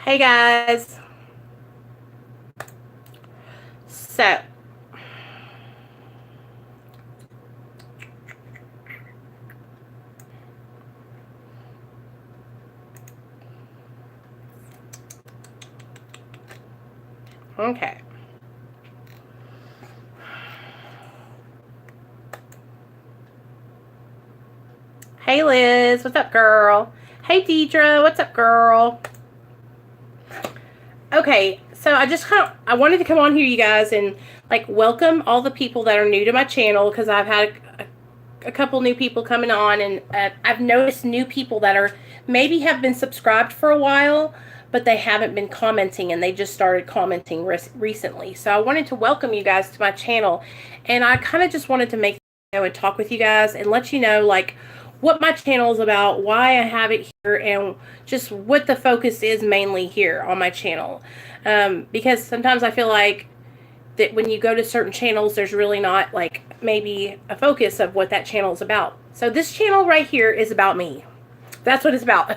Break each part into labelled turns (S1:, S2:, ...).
S1: Hey guys. So, okay. Hey Liz, what's up, girl? Hey Deidre, what's up, girl? Okay, so I wanted to come on here, you guys, and like welcome all the people that are new to my channel because I've had a couple new people coming on, and I've noticed new people that are maybe have been subscribed for a while, but they haven't been commenting, and they just started commenting recently. So I wanted to welcome you guys to my channel, and I kind of just wanted to make and talk with you guys and let you know like what my channel is about, why I have it here, and just what the focus is mainly here on my channel. Because sometimes I feel like that when you go to certain channels, there's really not like maybe a focus of what that channel is about. So this channel right here is about me. That's what it's about.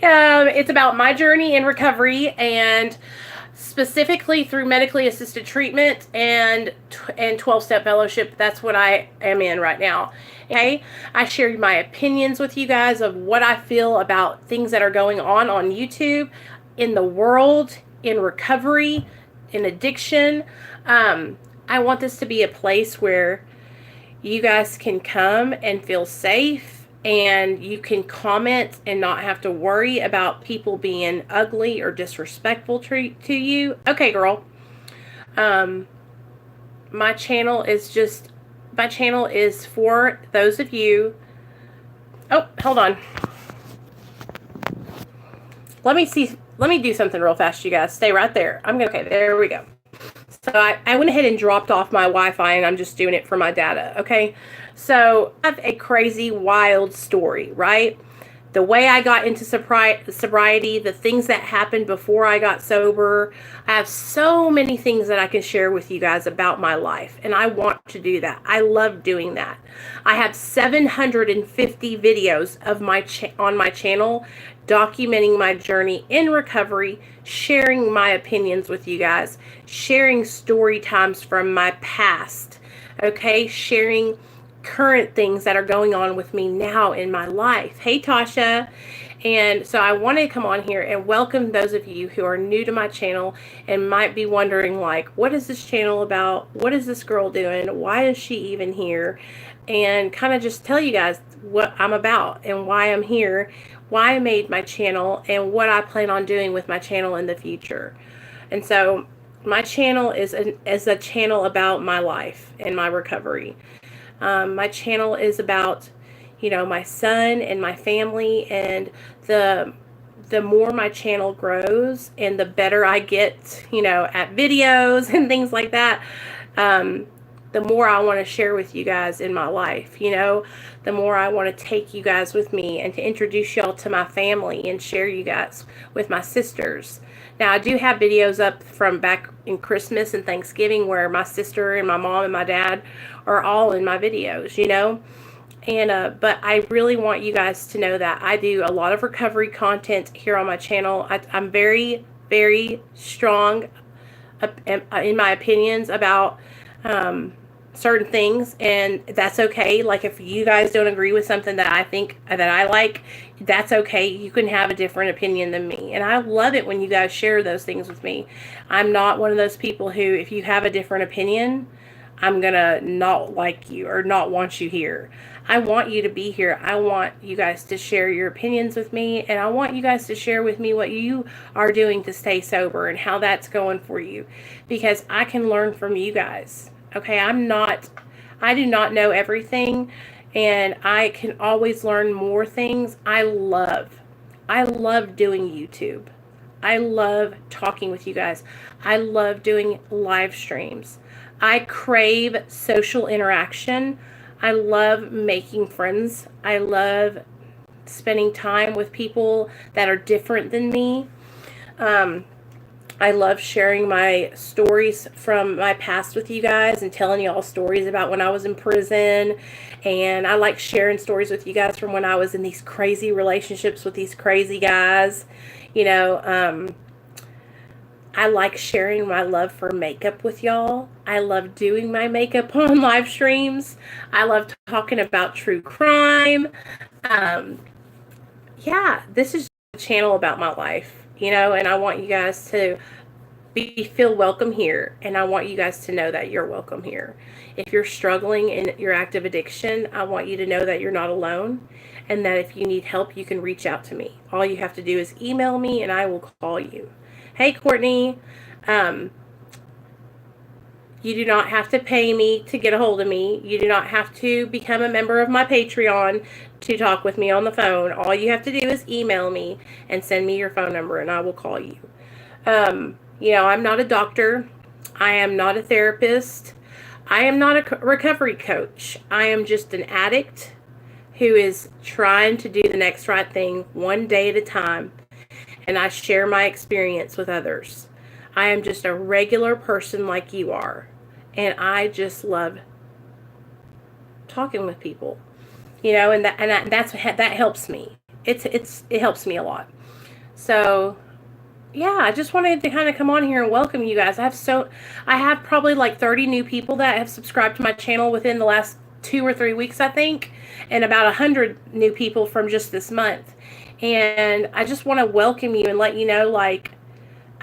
S1: It's about my journey in recovery, and specifically through medically assisted treatment and 12-step fellowship. That's what I am in right now. Okay, I share my opinions with you guys of what I feel about things that are going on YouTube, in the world, in recovery, in addiction. I want this to be a place where you guys can come and feel safe, and you can comment and not have to worry about people being ugly or disrespectful to you. Okay, girl. My channel is for those of you. Oh, hold on. Let me do something real fast, you guys. Stay right there. Okay, there we go. So I went ahead and dropped off my Wi-Fi, and I'm just doing it for my data, okay? So I have a crazy, wild story, right? The way I got into sobriety, the things that happened before I got sober. I have so many things that I can share with you guys about my life, and I want to do that. I love doing that. I have 750 videos of on my channel documenting my journey in recovery, sharing my opinions with you guys, sharing story times from my past, okay? Sharing current things that are going on with me now in my life. Hey, Tasha. And so I want to come on here and welcome those of you who are new to my channel and might be wondering, like, what is this channel about? What is this girl doing? Why is she even here? And kind of just tell you guys what I'm about and why I'm here, why I made my channel, and what I plan on doing with my channel in the future. And so my channel is a channel about my life and my recovery. My channel is about, my son and my family, and the more my channel grows and the better I get, at videos and things like that, the more I want to share with you guys in my life, the more I want to take you guys with me and to introduce y'all to my family and share you guys with my sisters. Now, I do have videos up from back in Christmas and Thanksgiving where my sister and my mom and my dad are all in my videos, And, but I really want you guys to know that I do a lot of recovery content here on my channel. I'm very, very strong in my opinions about certain things, and that's okay. Like, if you guys don't agree with something that I think that I like, that's okay. You can have a different opinion than me, and I love it when you guys share those things with me. I'm not one of those people who, if you have a different opinion, I'm gonna not like you or not want you here. I want you to be here. I want you guys to share your opinions with me, and I want you guys to share with me what you are doing to stay sober and how that's going for you, because I can learn from you guys. Okay, I do not know everything, and I can always learn more things. I love doing YouTube. I love talking with you guys. I love doing live streams. I crave social interaction. I love making friends. I love spending time with people that are different than me. I love sharing my stories from my past with you guys and telling y'all stories about when I was in prison. And I like sharing stories with you guys from when I was in these crazy relationships with these crazy guys. You know, I like sharing my love for makeup with y'all. I love doing my makeup on live streams. I love talking about true crime. Yeah, this is a channel about my life, you know, and I want you guys to feel welcome here, and I want you guys to know that you're welcome here. If you're struggling in your active addiction, I want you to know that you're not alone, and that if you need help, you can reach out to me. All you have to do is email me and I will call you. Hey, Courtney, you do not have to pay me to get a hold of me. You do not have to become a member of my Patreon to talk with me on the phone. All you have to do is email me and send me your phone number and I will call you. You know, I'm not a doctor. I am not a therapist. I am not a recovery coach. I am just an addict who is trying to do the next right thing one day at a time. And I share my experience with others. I am just a regular person like you are. And I just love talking with people. You know, and that helps me. It helps me a lot. So yeah, I just wanted to kind of come on here and welcome you guys. I have probably like 30 new people that have subscribed to my channel within the last 2 or 3 weeks, I think, and about 100 new people from just this month. And I just want to welcome you and let you know, like,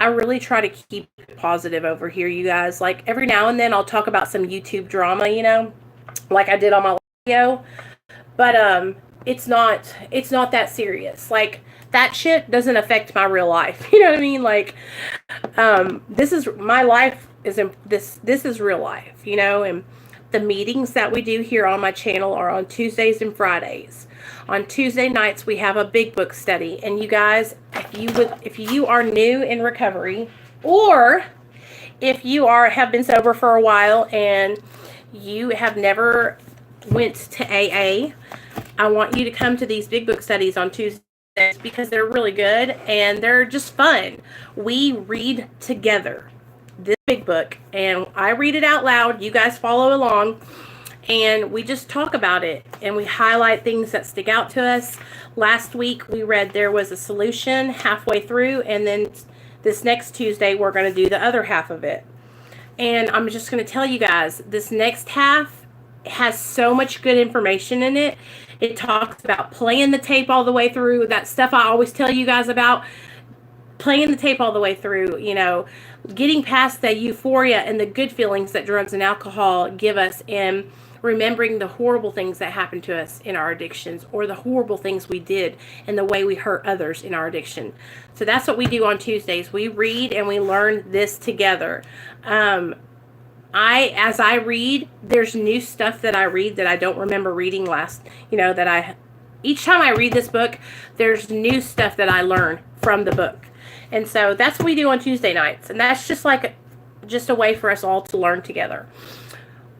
S1: I really try to keep it positive over here, you guys. Like, every now and then I'll talk about some YouTube drama, you know, like I did on my video. But it's not that serious. Like, that shit doesn't affect my real life. You know what I mean? Like, this is my life. This is real life, you know. And the meetings that we do here on my channel are on Tuesdays and Fridays. On Tuesday nights we have a big book study. And you guys, if you are new in recovery, or if you have been sober for a while and you have never went to AA, I want you to come to these big book studies on Tuesdays because they're really good and they're just fun. We read together this big book and I read it out loud. You guys follow along and we just talk about it and we highlight things that stick out to us. Last week we read There Was a Solution halfway through, and then this next Tuesday we're going to do the other half of it. And I'm just going to tell you guys, this next half has so much good information in it. It talks about playing the tape all the way through. That stuff I always tell you guys about. Playing the tape all the way through, you know, getting past the euphoria and the good feelings that drugs and alcohol give us, and remembering the horrible things that happen to us in our addictions, or the horrible things we did and the way we hurt others in our addiction. So that's what we do on Tuesdays. We read and we learn this together. As I read, there's new stuff that I read that I don't remember reading each time I read this book, there's new stuff that I learn from the book. And so that's what we do on Tuesday nights. And that's just a way for us all to learn together.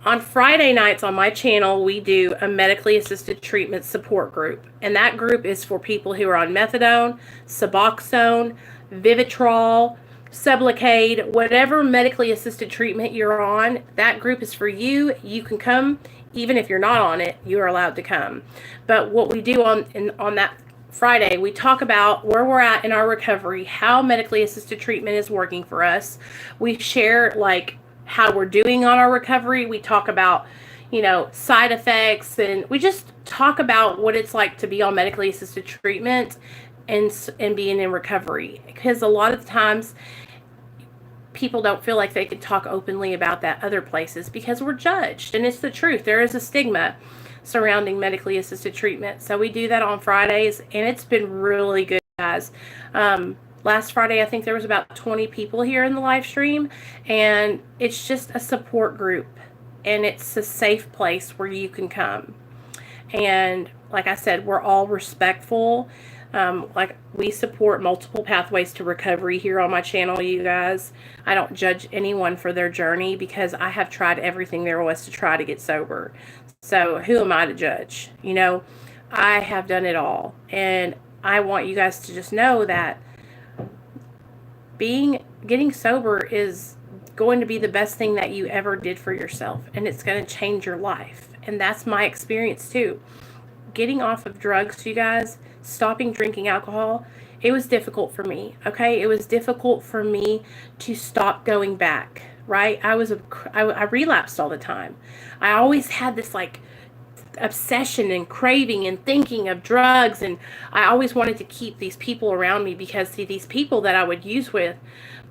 S1: On Friday nights on my channel, we do a medically assisted treatment support group. And that group is for people who are on methadone, Suboxone, Vivitrol, Sublocade, whatever medically assisted treatment you're on. That group is for you. You can come. Even if you're not on it, you are allowed to come. But what we do on that Friday, we talk about where we're at in our recovery, how medically assisted treatment is working for us. We share like how we're doing on our recovery. We talk about, you know, side effects, and we just talk about what it's like to be on medically assisted treatment and being in recovery. Because a lot of the times people don't feel like they can talk openly about that other places because we're judged, and it's the truth. There is a stigma surrounding medically assisted treatment. So we do that on Fridays, and it's been really good, guys. Last Friday, I think there was about 20 people here in the live stream, and it's just a support group, and it's a safe place where you can come. And like I said, we're all respectful. Like, we support multiple pathways to recovery here on my channel, you guys. I don't judge anyone for their journey because I have tried everything there was to try to get sober. So who am I to judge? You know, I have done it all. And I want you guys to just know that getting sober is going to be the best thing that you ever did for yourself. And it's going to change your life. And that's my experience too. Getting off of drugs, you guys, stopping drinking alcohol, It was difficult for me, okay? It was difficult for me to stop going back, right? I relapsed all the time. I always had this like obsession and craving and thinking of drugs, and I always wanted to keep these people around me because, see, these people that I would use with,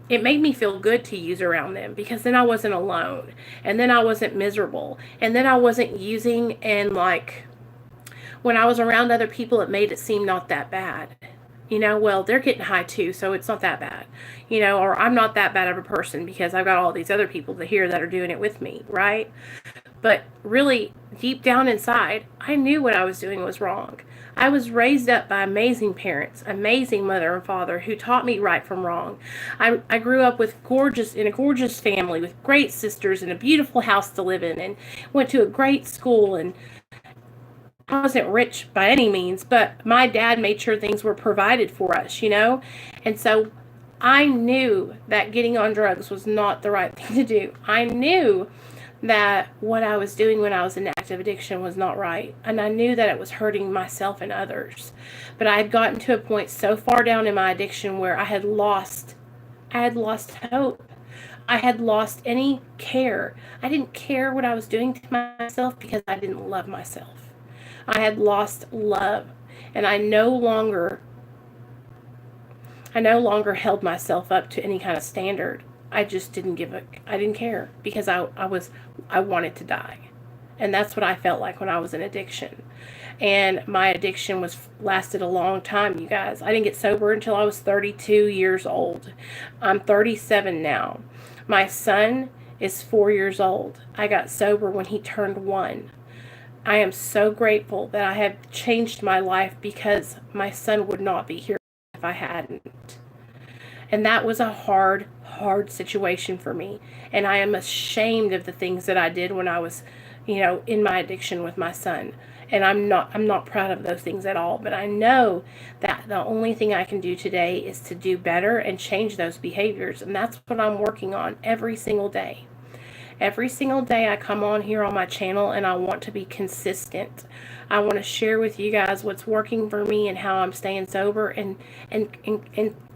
S1: it made me feel good to use around them because then I wasn't alone, and then I wasn't miserable, and then I wasn't using, and like when I was around other people, it made it seem not that bad. Well, they're getting high too, so it's not that bad. Or I'm not that bad of a person because I've got all these other people here that are doing it with me, right? But really, deep down inside, I knew what I was doing was wrong. I was raised up by amazing parents, amazing mother and father who taught me right from wrong. I grew up in a gorgeous family with great sisters and a beautiful house to live in, and went to a great school, and I wasn't rich by any means, but my dad made sure things were provided for us, And so I knew that getting on drugs was not the right thing to do. I knew that what I was doing when I was in active addiction was not right. And I knew that it was hurting myself and others. But I had gotten to a point so far down in my addiction where I had lost hope. I had lost any care. I didn't care what I was doing to myself because I didn't love myself. I had lost love, and I no longer held myself up to any kind of standard. I just didn't I didn't care because I wanted to die. And that's what I felt like when I was in addiction. And my addiction lasted a long time, you guys. I didn't get sober until I was 32 years old. I'm 37 now. My son is 4 years old. I got sober when he turned 1. I am so grateful that I have changed my life because my son would not be here if I hadn't. And that was a hard situation for me. And I am ashamed of the things that I did when I was, in my addiction with my son. And I'm not proud of those things at all. But I know that the only thing I can do today is to do better and change those behaviors. And that's what I'm working on every single day. Every single day I come on here on my channel and I want to be consistent. I want to share with you guys what's working for me and how I'm staying sober and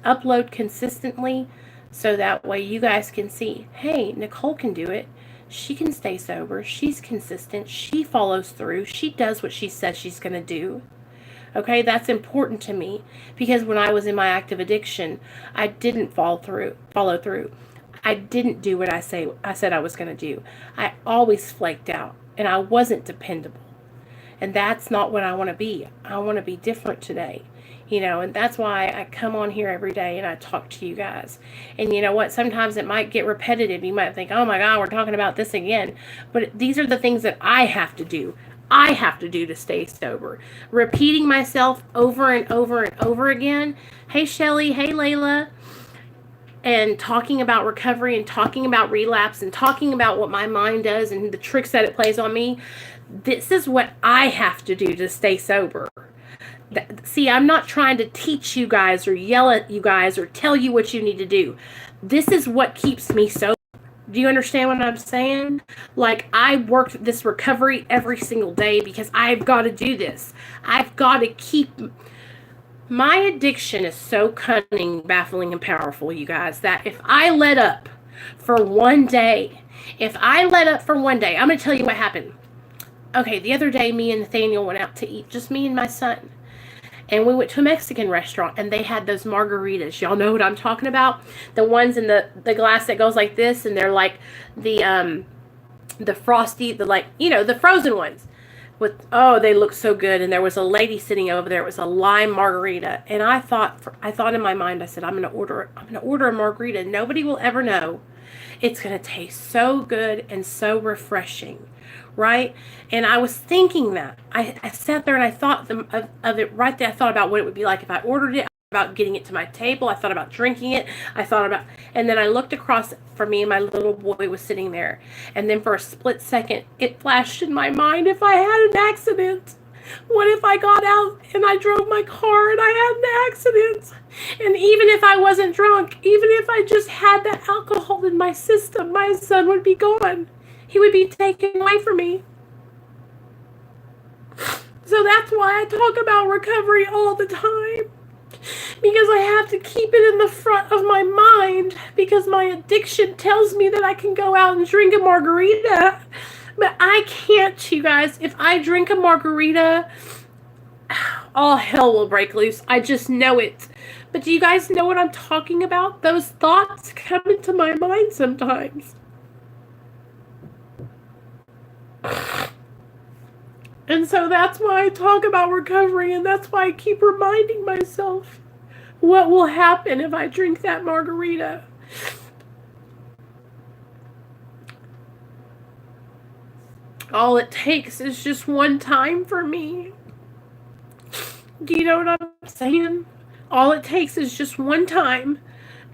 S1: upload consistently so that way you guys can see, hey, Nicole can do it. She can stay sober. She's consistent. She follows through. She does what she says she's going to do. Okay, that's important to me because when I was in my active addiction, I didn't follow through. I didn't do what I said I was going to do. I always flaked out, and I wasn't dependable. And that's not what I want to be. I want to be different today, and that's why I come on here every day and I talk to you guys. And you know what? Sometimes it might get repetitive. You might think, oh my God, we're talking about this again. But these are the things that I have to do. I have to do to stay sober. Repeating myself over and over and over again. Hey, Shelly. Hey, Layla. And talking about recovery and talking about relapse and talking about what my mind does and the tricks that it plays on me. This is what I have to do to stay sober. See, I'm not trying to teach you guys or yell at you guys or tell you what you need to do. This is what keeps me sober. Do you understand what I'm saying? Like, I worked this recovery every single day because I've got to do this. I've got to keep... My addiction is so cunning, baffling, and powerful, you guys, that if I let up for one day, I'm going to tell you what happened. Okay, the other day, me and Nathaniel went out to eat, just me and my son. And we went to a Mexican restaurant, and they had those margaritas. Y'all know what I'm talking about? The ones in the glass that goes like this, and they're like the frosty, the frozen ones. They look so good. And there was a lady sitting over there. It was a lime margarita. And I thought in my mind, I said, I'm going to order a margarita. Nobody will ever know. It's going to taste so good and so refreshing. Right? And I was thinking that. I sat there and I thought of it right there. I thought about what it would be like if I ordered it. About getting it to my table. I thought about drinking it. And then I looked across from me and my little boy was sitting there. And then for a split second, it flashed in my mind, if I had an accident, what if I got out and I drove my car and I had an accident? And even if I wasn't drunk, even if I just had the alcohol in my system, my son would be gone. He would be taken away from me. So that's why I talk about recovery all the time. because I have to keep it in the front of my mind because my addiction tells me that I can go out and drink a margarita. But I can't, you guys. If I drink a margarita, all hell will break loose. I just know it. But do you guys know what I'm talking about? Those thoughts come into my mind sometimes. And so that's why I talk about recovery, and that's why I keep reminding myself what will happen if I drink that margarita. All it takes is just one time for me. Do you know what I'm saying? All it takes is just one time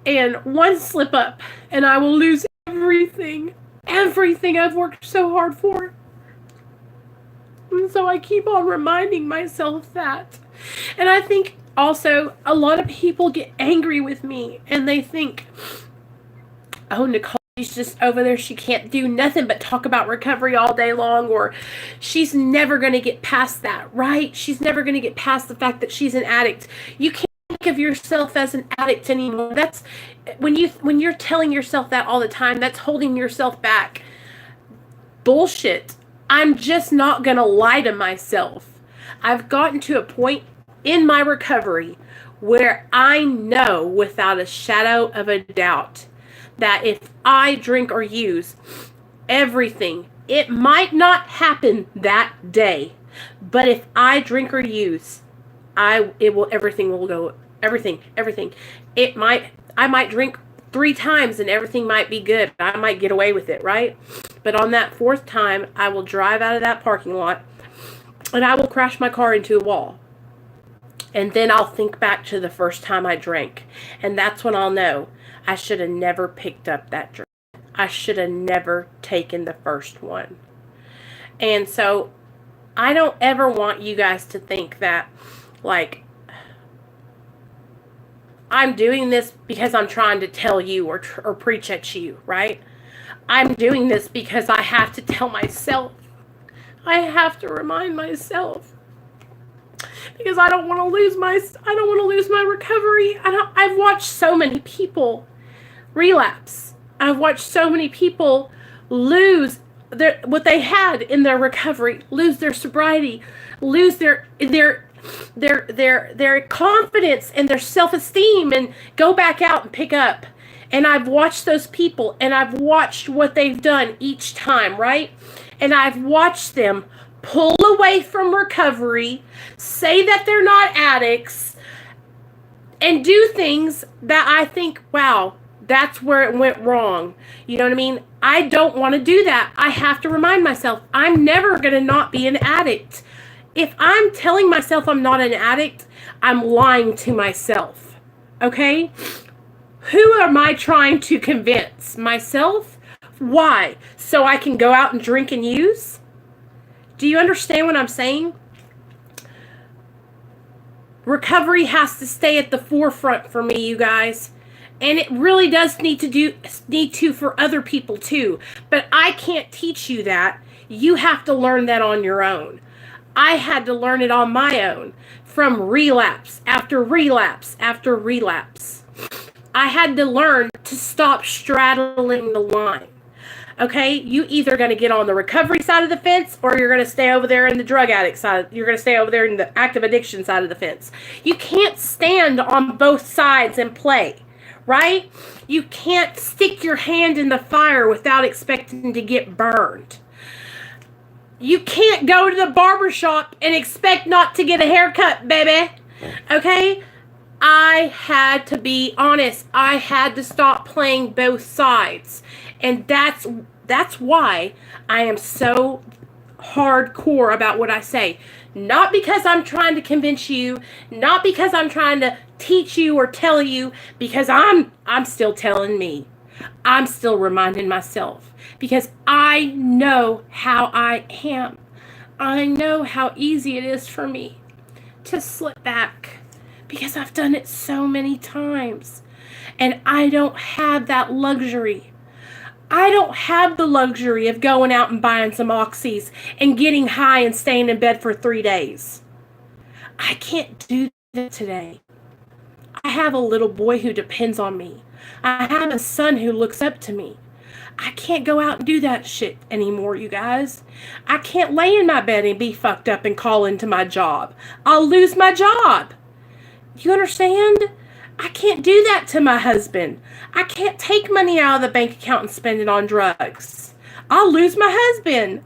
S1: and one slip up, and I will lose everything I've worked so hard for. And so I keep on reminding myself that. And I think also a lot of people get angry with me and they think, oh, Nicole, she's just over there. She can't do nothing but talk about recovery all day long, or she's never going to get past that, right? She's never going to get past the fact that she's an addict. You can't think of yourself as an addict anymore. That's when you're telling yourself that all the time, that's holding yourself back. Bullshit. I'm just not going to lie to myself. I've gotten to a point in my recovery where I know without a shadow of a doubt that if I drink or use everything, it might not happen that day, but if I drink or use, everything will go, everything. I might drink 3 times and everything might be good. I might get away with it, right? But on that 4th time, I will drive out of that parking lot and I will crash my car into a wall. And then I'll think back to the first time I drank. And that's when I'll know I should have never picked up that drink. I should have never taken the first one. And so I don't ever want you guys to think that, like, I'm doing this because I'm trying to tell you or preach at you, right? I'm doing this because I have to tell myself. I have to remind myself. Because I don't want to lose my recovery. I've watched so many people relapse. I've watched so many people lose what they had in their recovery, lose their sobriety, lose their confidence and their self-esteem, and go back out and pick up. And I've watched those people, and I've watched what they've done each time, right? And I've watched them pull away from recovery, say that they're not addicts, and do things that I think, wow, that's where it went wrong. You know what I mean? I don't want to do that. I have to remind myself, I'm never going to not be an addict. If I'm telling myself I'm not an addict, I'm lying to myself. Okay? Who am I trying to convince? Myself? Why? So I can go out and drink and use? Do you understand what I'm saying? Recovery has to stay at the forefront for me, you guys. And it really does need to for other people too. But I can't teach you that. You have to learn that on your own. I had to learn it on my own, from relapse after relapse after relapse. I had to learn to stop straddling the line. Okay, you either going to get on the recovery side of the fence, or you're going to stay over there in the drug addict side. You're going to stay over there in the active addiction side of the fence. You can't stand on both sides and play, right? You can't stick your hand in the fire without expecting to get burned. You can't go to the barbershop and expect not to get a haircut, baby. Okay? I had to be honest. I had to stop playing both sides. And that's why I am so hardcore about what I say. Not because I'm trying to convince you, not because I'm trying to teach you or tell you, because I'm still telling me. I'm still reminding myself. Because I know how I am. I know how easy it is for me to slip back. Because I've done it so many times. And I don't have that luxury. I don't have the luxury of going out and buying some oxys and getting high and staying in bed for 3 days. I can't do that today. I have a little boy who depends on me. I have a son who looks up to me. I can't go out and do that shit anymore, you guys. I can't lay in my bed and be fucked up and call into my job. I'll lose my job. You understand? I can't do that to my husband. I can't take money out of the bank account and spend it on drugs. I'll lose my husband.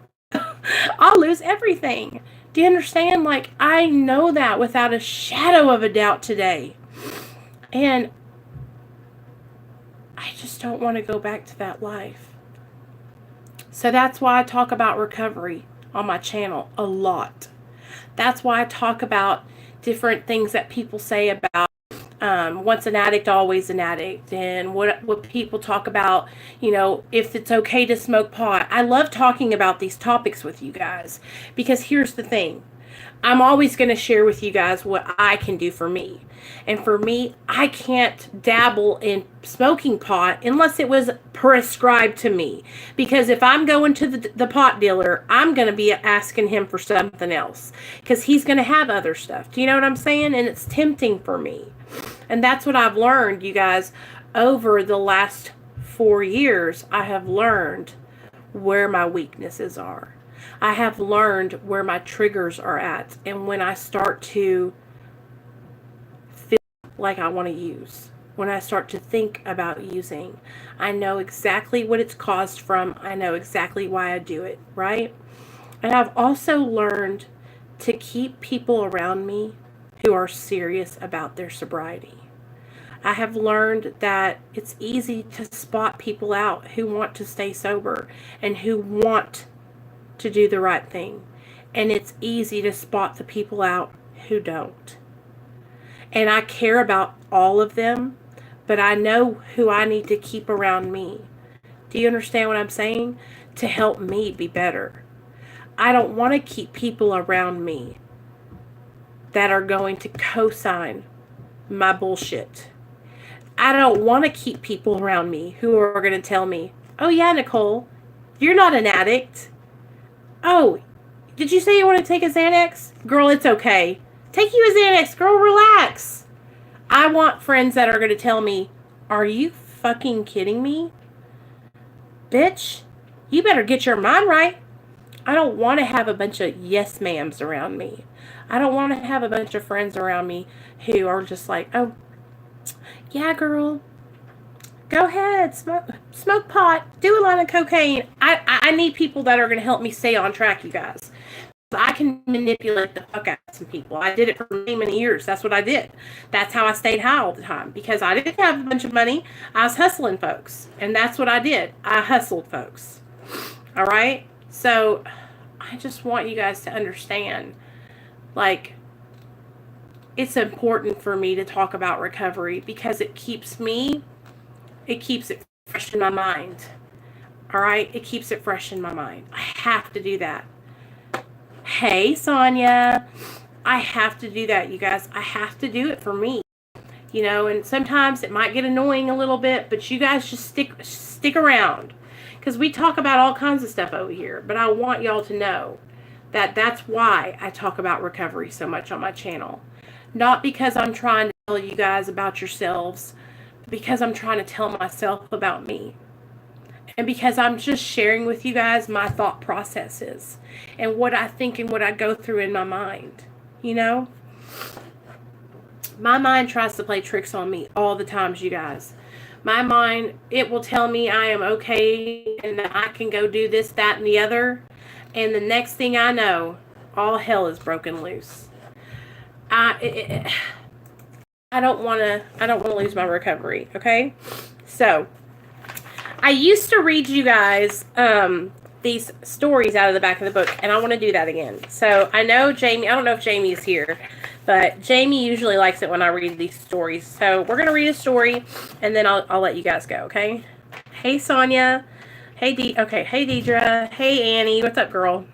S1: I'll lose everything. Do you understand? Like, I know that without a shadow of a doubt today. And I just don't want to go back to that life. So that's why I talk about recovery on my channel a lot. That's why I talk about different things that people say about once an addict, always an addict, and what people talk about, you know, if it's okay to smoke pot. I love talking about these topics with you guys because here's the thing. I'm always going to share with you guys what I can do for me. And for me, I can't dabble in smoking pot unless it was prescribed to me. Because if I'm going to the pot dealer, I'm going to be asking him for something else. Because he's going to have other stuff. Do you know what I'm saying? And it's tempting for me. And that's what I've learned, you guys. Over the last 4 years, I have learned where my weaknesses are. I have learned where my triggers are at. And when I start to feel like I want to use, when I start to think about using, I know exactly what it's caused from. I know exactly why I do it, right? And I've also learned to keep people around me who are serious about their sobriety. I have learned that it's easy to spot people out who want to stay sober and who want to do the right thing. And it's easy to spot the people out who don't. And I care about all of them, but I know who I need to keep around me. Do you understand what I'm saying? To help me be better. I don't want to keep people around me that are going to co-sign my bullshit. I don't want to keep people around me who are going to tell me, oh yeah, Nicole, you're not an addict. Oh, did you say you want to take a Xanax? Girl, it's okay. Take you a Xanax. Girl, relax. I want friends that are going to tell me, are you fucking kidding me? Bitch, you better get your mind right. I don't want to have a bunch of yes ma'ams around me. I don't want to have a bunch of friends around me who are just like, oh, yeah, girl, go ahead, smoke pot, do a line of cocaine. I need people that are going to help me stay on track, you guys. I can manipulate the fuck out of some people. I did it for many, many years. That's what I did. That's how I stayed high all the time. Because I didn't have a bunch of money. I was hustling folks. And that's what I did. I hustled folks. All right? So, I just want you guys to understand, like, it's important for me to talk about recovery because it keeps it fresh in my mind. All right? It keeps it fresh in my mind. I have to do that. Hey, Sonia. I have to do that, you guys. I have to do it for me. You know, and sometimes it might get annoying a little bit, but you guys just stick around. Because we talk about all kinds of stuff over here. But I want y'all to know that that's why I talk about recovery so much on my channel. Not because I'm trying to tell you guys about yourselves, but because I'm trying to tell myself about me. And because I'm just sharing with you guys my thought processes and what I think and what I go through in my mind. You know? My mind tries to play tricks on me all the times, you guys. My mind, it will tell me I am okay and that I can go do this, that, and the other. And the next thing I know, all hell is broken loose. I don't want to lose my recovery, okay? So, I used to read you guys these stories out of the back of the book, and I want to do that again. So, I know Jamie, I don't know if Jamie is here, but Jamie usually likes it when I read these stories. So, we're going to read a story, and then I'll let you guys go, okay? Hey, Sonia. Hey, hey, Deidre. Hey, Annie. What's up, girl?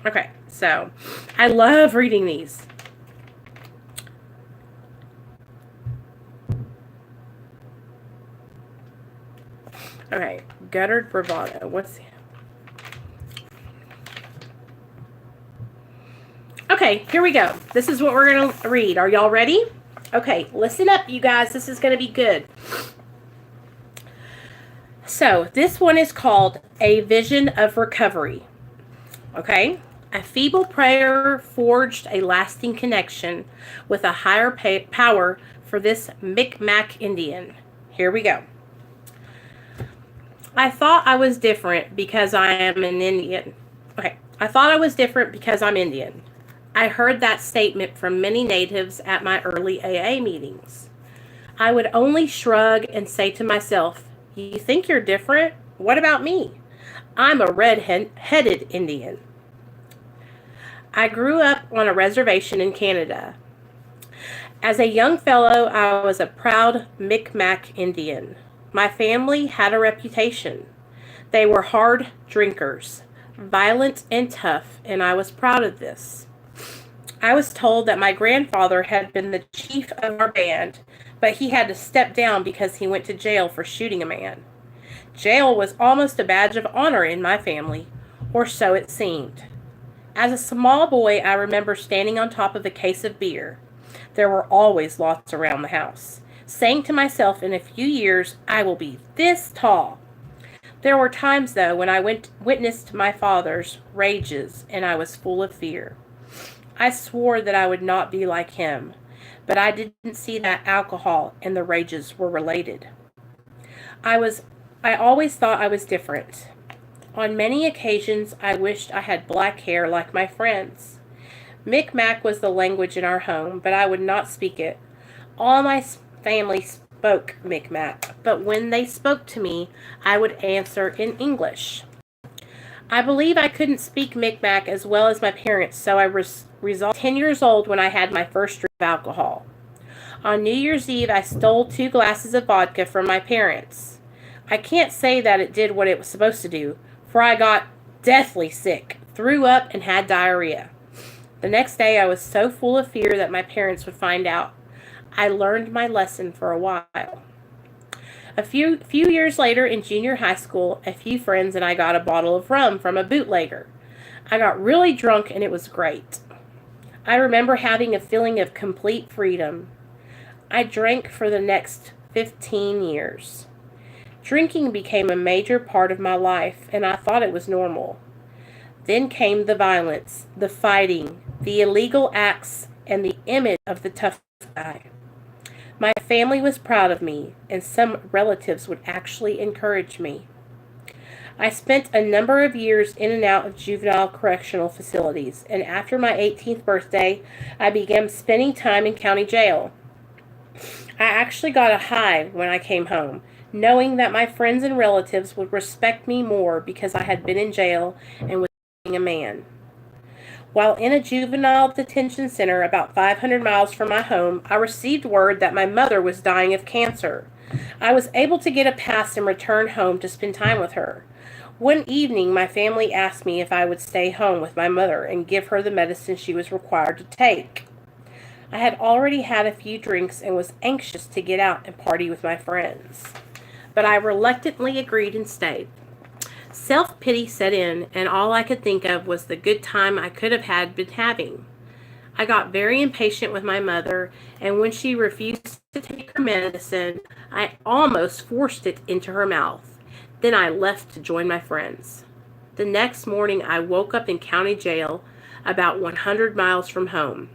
S1: Okay, so, I love reading these. Okay, guttered bravado. Okay, Okay, here we go. This is what we're going to read. Are y'all ready? Okay, listen up, you guys. This is going to be good. So, this one is called A Vision of Recovery. Okay? A feeble prayer forged a lasting connection with a higher power for this Micmac Indian. Here we go. I thought I was different because I am an Indian. Okay, I thought I was different because I'm Indian. I heard that statement from many natives at my early AA meetings. I would only shrug and say to myself, "You think you're different? What about me? I'm a red-headed Indian." I grew up on a reservation in Canada. As a young fellow, I was a proud Micmac Indian. My family had a reputation. They were hard drinkers, violent and tough, and I was proud of this. I was told that my grandfather had been the chief of our band, but he had to step down because he went to jail for shooting a man. Jail was almost a badge of honor in my family, or so it seemed. As a small boy, I remember standing on top of a case of beer. There were always lots around the house, saying to myself, in a few years, I will be this tall. There were times, though, when I witnessed my father's rages, and I was full of fear. I swore that I would not be like him, but I didn't see that alcohol and the rages were related. I always thought I was different. On many occasions, I wished I had black hair like my friends. Micmac was the language in our home, but I would not speak it. All my family spoke Micmac, but when they spoke to me, I would answer in English. I believe I couldn't speak Micmac as well as my parents, so I resolved 10 years old when I had my first drink of alcohol. On New Year's Eve, I stole 2 glasses of vodka from my parents. I can't say that it did what it was supposed to do, for I got deathly sick, threw up, and had diarrhea. The next day, I was so full of fear that my parents would find out. I learned my lesson for a while. A few years later, in junior high school, a few friends and I got a bottle of rum from a bootlegger. I got really drunk, and it was great. I remember having a feeling of complete freedom. I drank for the next 15 years. Drinking became a major part of my life, and I thought it was normal. Then came the violence, the fighting, the illegal acts, and the image of the tough guy. My family was proud of me, and some relatives would actually encourage me. I spent a number of years in and out of juvenile correctional facilities, and after my 18th birthday, I began spending time in county jail. I actually got a high when I came home, knowing that my friends and relatives would respect me more because I had been in jail and was being a man. While in a juvenile detention center about 500 miles from my home, I received word that my mother was dying of cancer. I was able to get a pass and return home to spend time with her. One evening, my family asked me if I would stay home with my mother and give her the medicine she was required to take. I had already had a few drinks and was anxious to get out and party with my friends, but I reluctantly agreed and stayed. Self-pity set in, and all I could think of was the good time I could have been having. I got very impatient with my mother, and when she refused to take her medicine, I almost forced it into her mouth. Then I left to join my friends. The next morning, I woke up in county jail about 100 miles from home.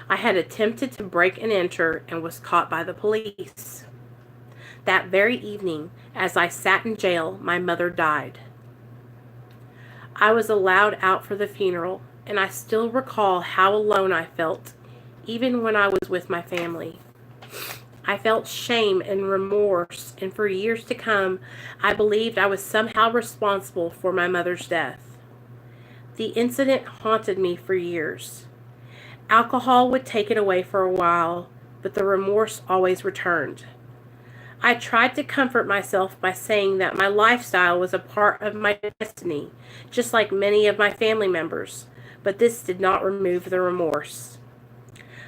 S1: I had attempted to break and enter and was caught by the police. That very evening, as I sat in jail, my mother died. I was allowed out for the funeral, and I still recall how alone I felt, even when I was with my family. I felt shame and remorse, and for years to come, I believed I was somehow responsible for my mother's death. The incident haunted me for years. Alcohol would take it away for a while, but the remorse always returned. I tried to comfort myself by saying that my lifestyle was a part of my destiny, just like many of my family members, but this did not remove the remorse.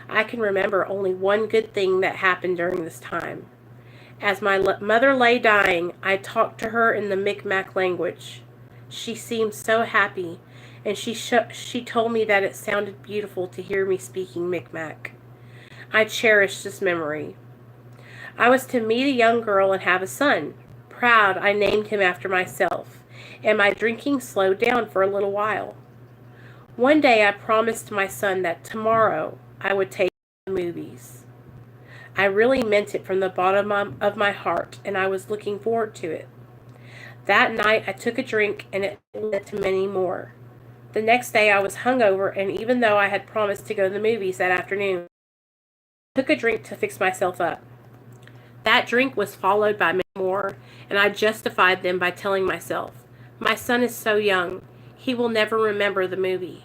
S1: I can remember only one good thing that happened during this time. As my mother lay dying, I talked to her in the Micmac language. She seemed so happy, and she told me that it sounded beautiful to hear me speaking Micmac. I cherished this memory. I was to meet a young girl and have a son. Proud, I named him after myself, and my drinking slowed down for a little while. One day I promised my son that tomorrow I would take him to the movies. I really meant it from the bottom of my heart, and I was looking forward to it. That night I took a drink, and it led to many more. The next day I was hungover, and even though I had promised to go to the movies that afternoon, I took a drink to fix myself up. That drink was followed by many more, and I justified them by telling myself, my son is so young, he will never remember the movie.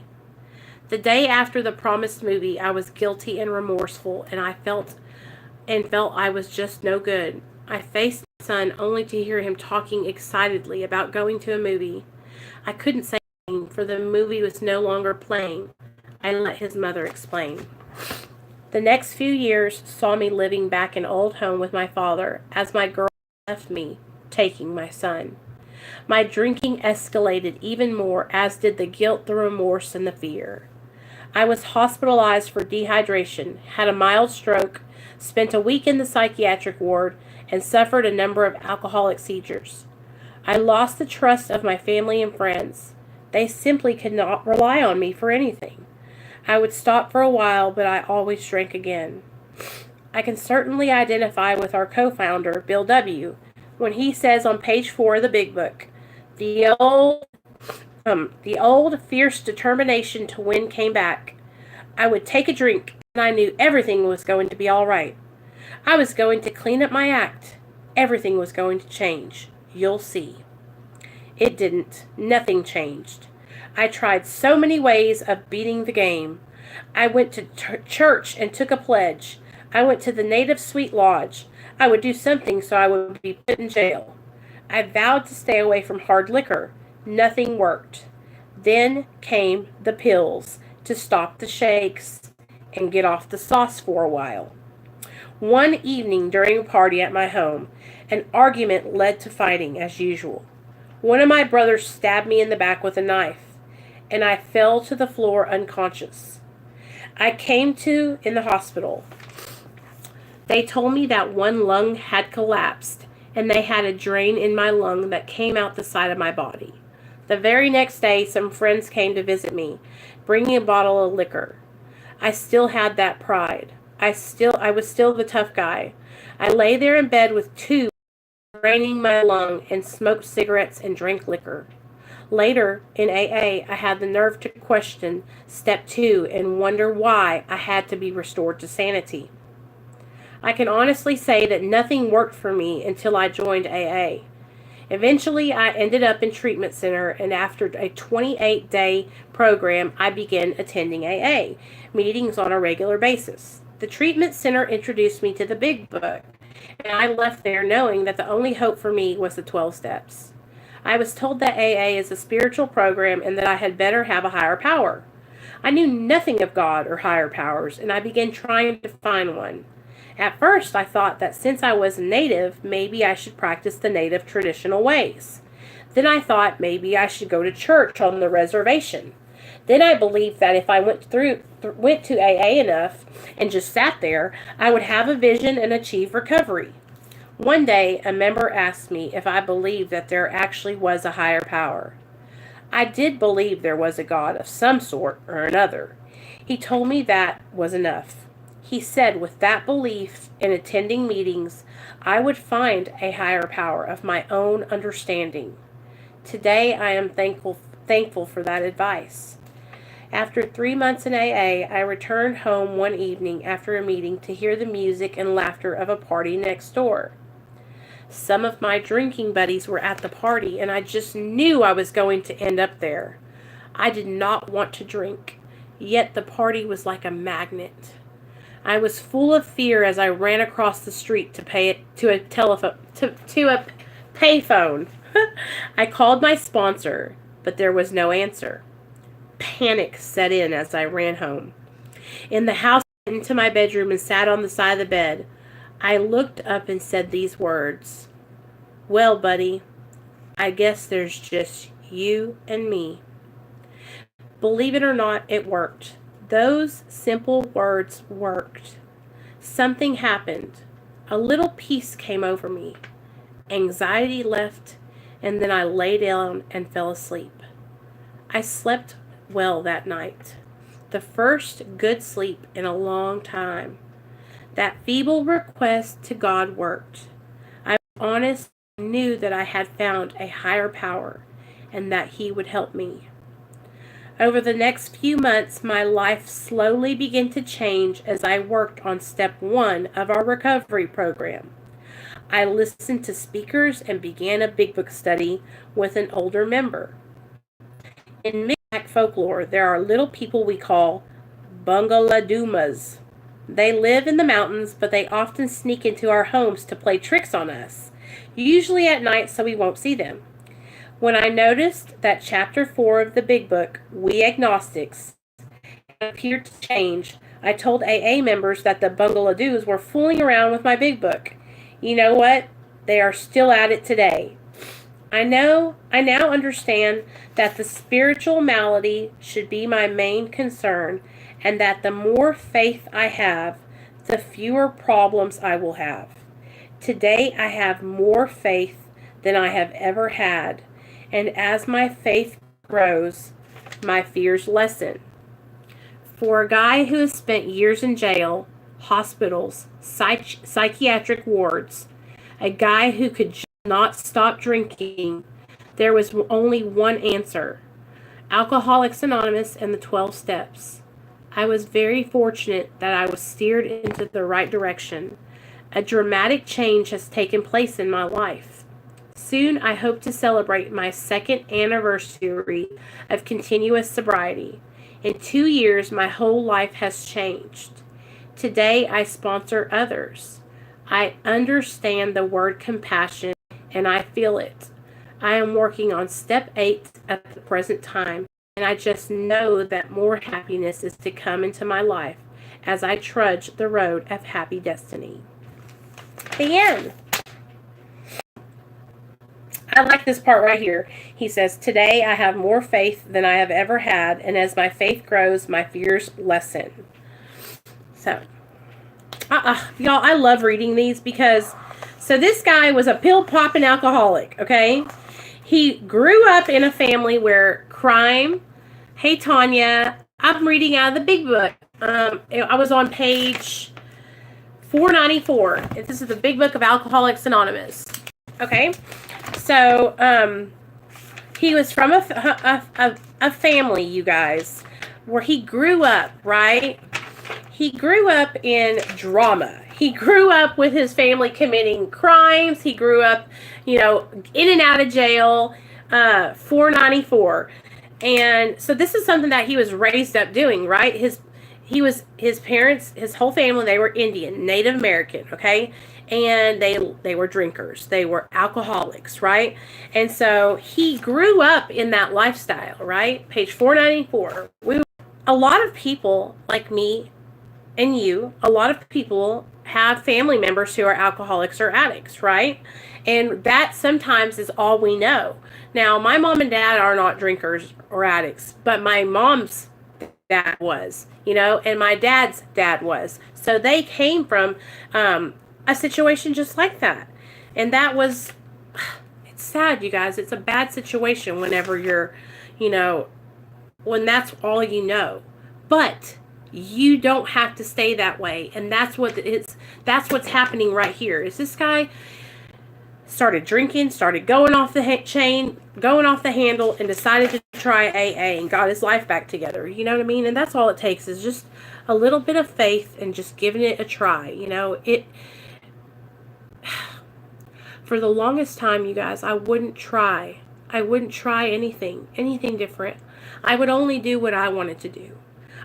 S1: The day after the promised movie, I was guilty and remorseful, and I felt I was just no good. I faced my son only to hear him talking excitedly about going to a movie. I couldn't say anything, for the movie was no longer playing. I let his mother explain. The next few years saw me living back in old home with my father as my girl left me, taking my son. My drinking escalated even more, as did the guilt, the remorse, and the fear. I was hospitalized for dehydration, had a mild stroke, spent a week in the psychiatric ward, and suffered a number of alcoholic seizures. I lost the trust of my family and friends. They simply could not rely on me for anything. I would stop for a while, but I always drank again. I can certainly identify with our co-founder, Bill W., when he says on page 4 of the Big Book, the old fierce determination to win came back. I would take a drink, and I knew everything was going to be all right. I was going to clean up my act. Everything was going to change. You'll see. It didn't. Nothing changed. I tried so many ways of beating the game. I went to church and took a pledge. I went to the Native Sweet Lodge. I would do something so I would be put in jail. I vowed to stay away from hard liquor. Nothing worked. Then came the pills to stop the shakes and get off the sauce for a while. One evening during a party at my home, an argument led to fighting as usual. One of my brothers stabbed me in the back with a knife, and I fell to the floor unconscious. I came to in the hospital. They told me that one lung had collapsed, and they had a drain in my lung that came out the side of my body. The very next day, some friends came to visit me, bringing a bottle of liquor. I still had that pride. I was still the tough guy. I lay there in bed with tubes draining my lung and smoked cigarettes and drank liquor. Later, in AA, I had the nerve to question step 2 and wonder why I had to be restored to sanity. I can honestly say that nothing worked for me until I joined AA. Eventually, I ended up in treatment center, and after a 28-day program, I began attending AA meetings on a regular basis. The treatment center introduced me to the Big Book, and I left there knowing that the only hope for me was the 12 steps. I was told that AA is a spiritual program and that I had better have a higher power. I knew nothing of God or higher powers, and I began trying to find one. At first, I thought that since I was Native, maybe I should practice the Native traditional ways. Then I thought maybe I should go to church on the reservation. Then I believed that if I went to AA enough and just sat there, I would have a vision and achieve recovery. One day, a member asked me if I believed that there actually was a higher power. I did believe there was a God of some sort or another. He told me that was enough. He said with that belief and attending meetings, I would find a higher power of my own understanding. Today, I am thankful for that advice. After 3 months in AA, I returned home one evening after a meeting to hear the music and laughter of a party next door. Some of my drinking buddies were at the party, and I just knew I was going to end up there. I did not want to drink, yet the party was like a magnet. I was full of fear as I ran across the street to a payphone. I called my sponsor, but there was no answer. Panic set in as I ran home. In the house, I went into my bedroom and sat on the side of the bed. I looked up and said these words, "Well, buddy, I guess there's just you and me." Believe it or not, it worked. Those simple words worked. Something happened. A little peace came over me. Anxiety left, and then I lay down and fell asleep. I slept well that night. The first good sleep in a long time. That feeble request to God worked. I was honest and knew that I had found a higher power and that He would help me. Over the next few months, my life slowly began to change as I worked on step 1 of our recovery program. I listened to speakers and began a big book study with an older member. In Micmac folklore, there are little people we call bungaladumas. They live in the mountains, but they often sneak into our homes to play tricks on us, usually at night so we won't see them. When I noticed that chapter 4 of the big book, We Agnostics, appeared to change, I told AA members that the Bungaladoos were fooling around with my big book. You know what? They are still at it today. I now understand that the spiritual malady should be my main concern, and that the more faith I have, the fewer problems I will have. Today I have more faith than I have ever had, and as my faith grows, my fears lessen. For a guy who has spent years in jail, hospitals, psychiatric wards, a guy who could just not stop drinking, there was only one answer: Alcoholics Anonymous and the 12 Steps. I was very fortunate that I was steered into the right direction. A dramatic change has taken place in my life. Soon I hope to celebrate my 2nd anniversary of continuous sobriety. In 2 years, my whole life has changed. Today I sponsor others. I understand the word compassion, and I feel it. I am working on step 8 at the present time, and I just know that more happiness is to come into my life as I trudge the road of happy destiny. The end. I like this part right here. He says, today I have more faith than I have ever had, and as my faith grows, my fears lessen. So, y'all, I love reading these because, so this guy was a pill-popping alcoholic, okay? He grew up in a family where crime, hey, Tanya, I'm reading out of the big book. I was on page 494. This is the big book of Alcoholics Anonymous, okay? So, he was from a family, you guys, where he grew up, right? He grew up in drama. He grew up with his family committing crimes. He grew up, in and out of jail, 494. And so this is something that he was raised up doing, right? His parents, his whole family, they were Indian, Native American, okay? And they were drinkers. They were alcoholics, right? And so he grew up in that lifestyle, right? Page 494. A lot of people like me and you, a lot of people have family members who are alcoholics or addicts, right? And that sometimes is all we know. Now, my mom and dad are not drinkers or addicts, but my mom's dad was, and my dad's dad was. So they came from a situation just like that. And that was, it's sad, you guys. It's a bad situation whenever you're, when that's all you know. But you don't have to stay that way. And that's what's happening right here. Is this guy started drinking, started going off the going off the handle, and decided to try AA and got his life back together. You know what I mean? And that's all it takes is just a little bit of faith and just giving it a try. For the longest time, you guys, I wouldn't try anything different. I would only do what I wanted to do.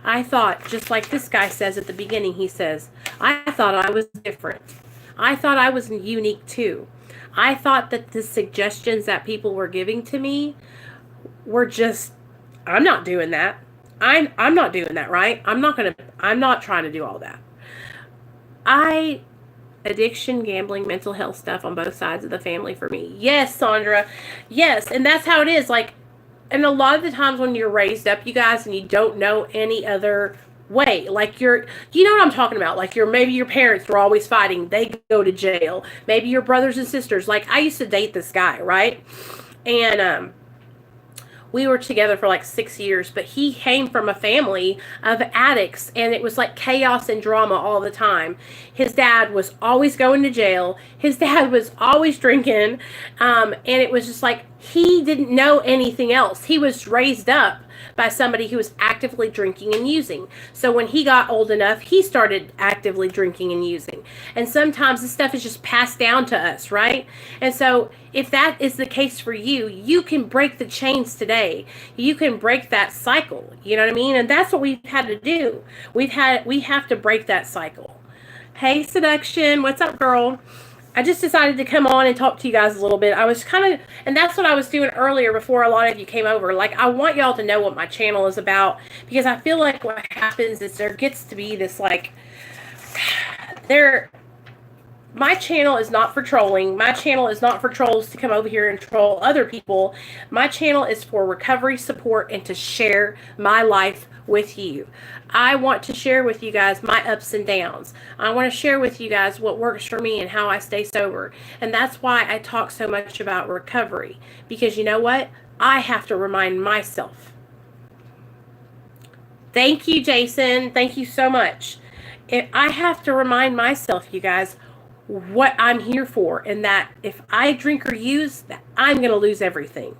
S1: I thought, just like this guy says at the beginning, he says, I thought I was different. I thought I was unique too. I thought that the suggestions that people were giving to me were just, I'm not doing that. I'm not doing that, right? I'm not trying to do all that. Addiction, gambling, mental health stuff on both sides of the family for me. Yes, Sandra. Yes, and that's how it is. Like, and a lot of the times when you're raised up, you guys, and you don't know any other way, like you know what I'm talking about, like maybe your parents were always fighting, they go to jail, maybe your brothers and sisters, like I used to date this guy, right? And we were together for like 6 years, but he came from a family of addicts, and it was like chaos and drama all the time. His dad was always going to jail. His dad was always drinking. And it was just like, he didn't know anything else. He was raised up by somebody who was actively drinking and using. So when he got old enough, he started actively drinking and using. And sometimes this stuff is just passed down to us, right? And so if that is the case for you, you can break the chains today. You can break that cycle. You know what I mean? And that's what we've had to do. We have to break that cycle. Hey, Seduction, what's up, girl? I just decided to come on and talk to you guys a little bit. I was kind of, and that's what I was doing earlier before a lot of you came over. Like, I want y'all to know what my channel is about, because I feel like what happens is there gets to be this, like, my channel is not for trolling. My channel is not for trolls to come over here and troll other people. My channel is for recovery support and to share my life with you. I want to share with you guys my ups and downs. I want to share with you guys what works for me and how I stay sober. And that's why I talk so much about recovery. Because you know what? I have to remind myself. Thank you, Jason. Thank you so much. I have to remind myself, you guys, what I'm here for, and that if I drink or use, that I'm going to lose everything,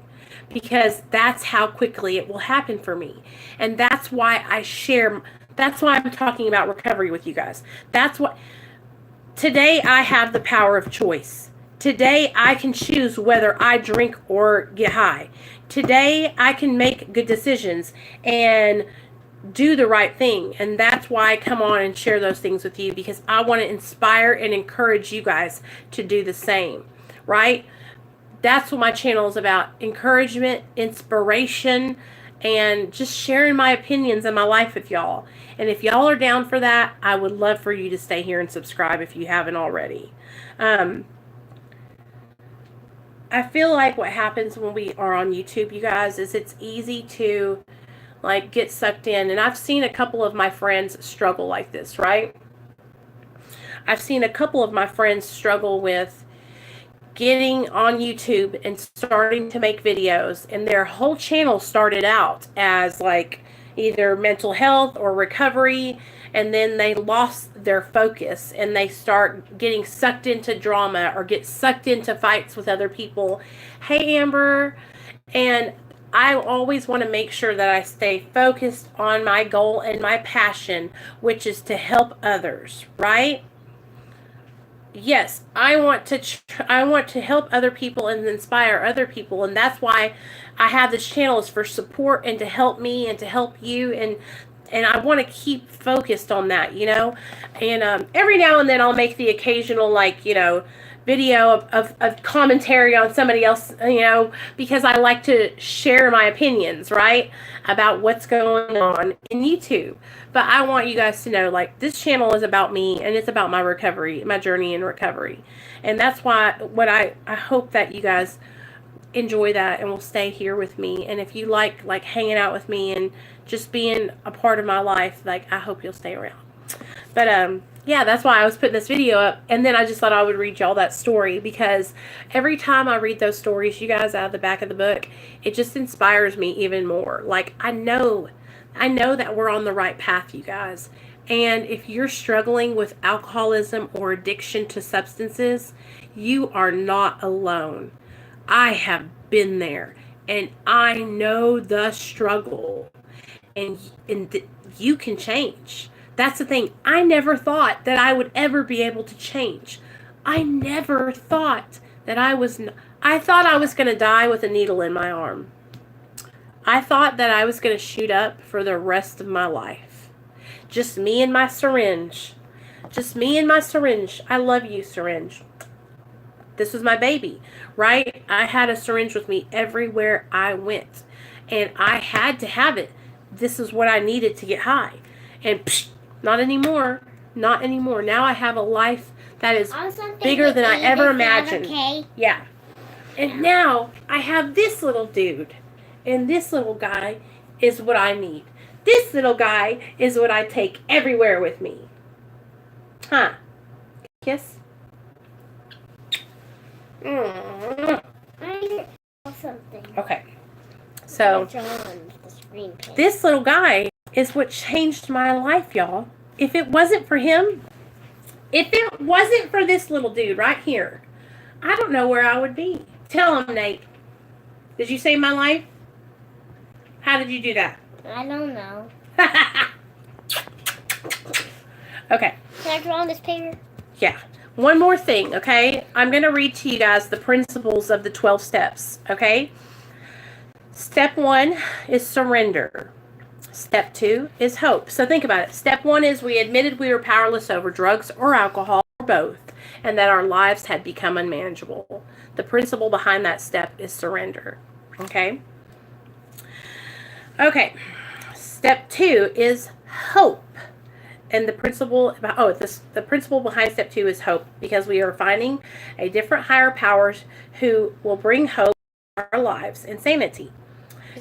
S1: because that's how quickly it will happen for me. And that's why that's why I'm talking about recovery with you guys. That's what today I have the power of choice. Today I can choose whether I drink or get high. Today I can make good decisions and do the right thing. And that's why I come on and share those things with you, because I want to inspire and encourage you guys to do the same, right? That's what my channel is about: encouragement, inspiration, and just sharing my opinions and my life with y'all. And if y'all are down for that, I would love for you to stay here and subscribe if you haven't already. I feel like what happens when we are on YouTube, you guys, is it's easy to like get sucked in. And I've seen a couple of my friends struggle like this, right? I've seen a couple of my friends struggle with getting on YouTube and starting to make videos, and their whole channel started out as like either mental health or recovery, and then they lost their focus and they start getting sucked into drama or get sucked into fights with other people. Hey, Amber. And I always want to make sure that I stay focused on my goal and my passion, which is to help others, right? Yes, I want to help other people and inspire other people, and that's why I have this channel, is for support and to help me and to help you, and I want to keep focused on that, you know. And every now and then I'll make the occasional, like, you know, video of commentary on somebody else, you know, because I like to share my opinions, right, about what's going on in YouTube. But I want you guys to know, like, this channel is about me, and it's about my recovery, my journey in recovery. And that's why I hope that you guys enjoy that and will stay here with me. And if you like hanging out with me and just being a part of my life, like, I hope you'll stay around. But yeah, that's why I was putting this video up. And then I just thought I would read y'all that story, because every time I read those stories, you guys, out of the back of the book, it just inspires me even more. Like, I know that we're on the right path, you guys. And if you're struggling with alcoholism or addiction to substances, you are not alone. I have been there, and I know the struggle, and you can change. That's the thing. I never thought that I would ever be able to change. I never thought that I thought I was going to die with a needle in my arm. I thought that I was going to shoot up for the rest of my life. Just me and my syringe. Just me and my syringe. I love you, syringe. This was my baby, right? I had a syringe with me everywhere I went, and I had to have it. This is what I needed to get high. And psh, not anymore. Not anymore. Now I have a life that is bigger than I ever imagined. Okay. Yeah. And now I have this little dude. And this little guy is what I need. This little guy is what I take everywhere with me. Huh? Kiss?
S2: Something.
S1: Okay. So, this little guy is what changed my life, y'all. If it wasn't for him, if it wasn't for this little dude right here, I don't know where I would be. Tell him, Nate. Did you save my life? How did you do that?
S2: I don't know.
S1: Okay.
S2: Can I draw on this paper?
S1: Yeah. One more thing, okay? I'm going to read to you guys the principles of the 12 steps, okay? Step 1 is surrender. Step 2 is hope. So think about it. Step 1 is we admitted we were powerless over drugs or alcohol or both, and that our lives had become unmanageable. The principle behind that step is surrender, okay? Okay. Step 2 is hope. And the principle the principle behind step 2 is hope, because we are finding a different higher powers who will bring hope to our lives and sanity.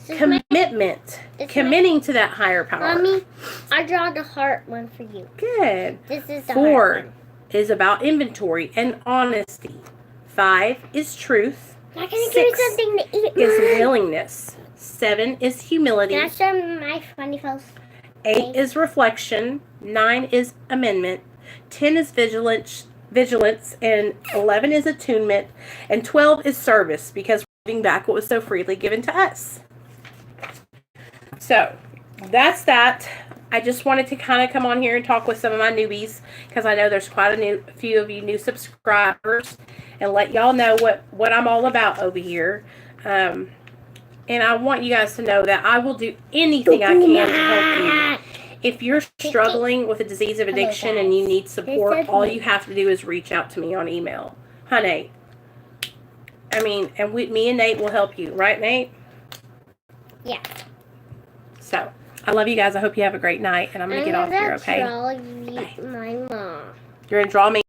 S1: Commitment. Committing to that higher power.
S2: Mommy, I draw the heart one for you.
S1: Good.
S2: This is the
S1: 4
S2: heart one.
S1: is about inventory and honesty. 5 is truth.
S2: I can give you something to eat.
S1: Is willingness. 7 is humility.
S2: Can I show my funny face?
S1: 8 is reflection. 9 is amendment. 10 is vigilance, and 11 is attunement, and 12 is service, because we're giving back what was so freely given to us. So, that's that. I just wanted to kind of come on here and talk with some of my newbies, because I know there's quite a few of you new subscribers, and let y'all know what I'm all about over here. And I want you guys to know that I will do anything I can to help you. If you're struggling with a disease of addiction and you need support, all you have to do is reach out to me on email. Huh, Nate? I mean, and me and Nate will help you. Right, Nate?
S2: Yeah.
S1: So, I love you guys. I hope you have a great night. And I'm going to get off here, okay?
S2: Draw my mom.
S1: You're going to draw me?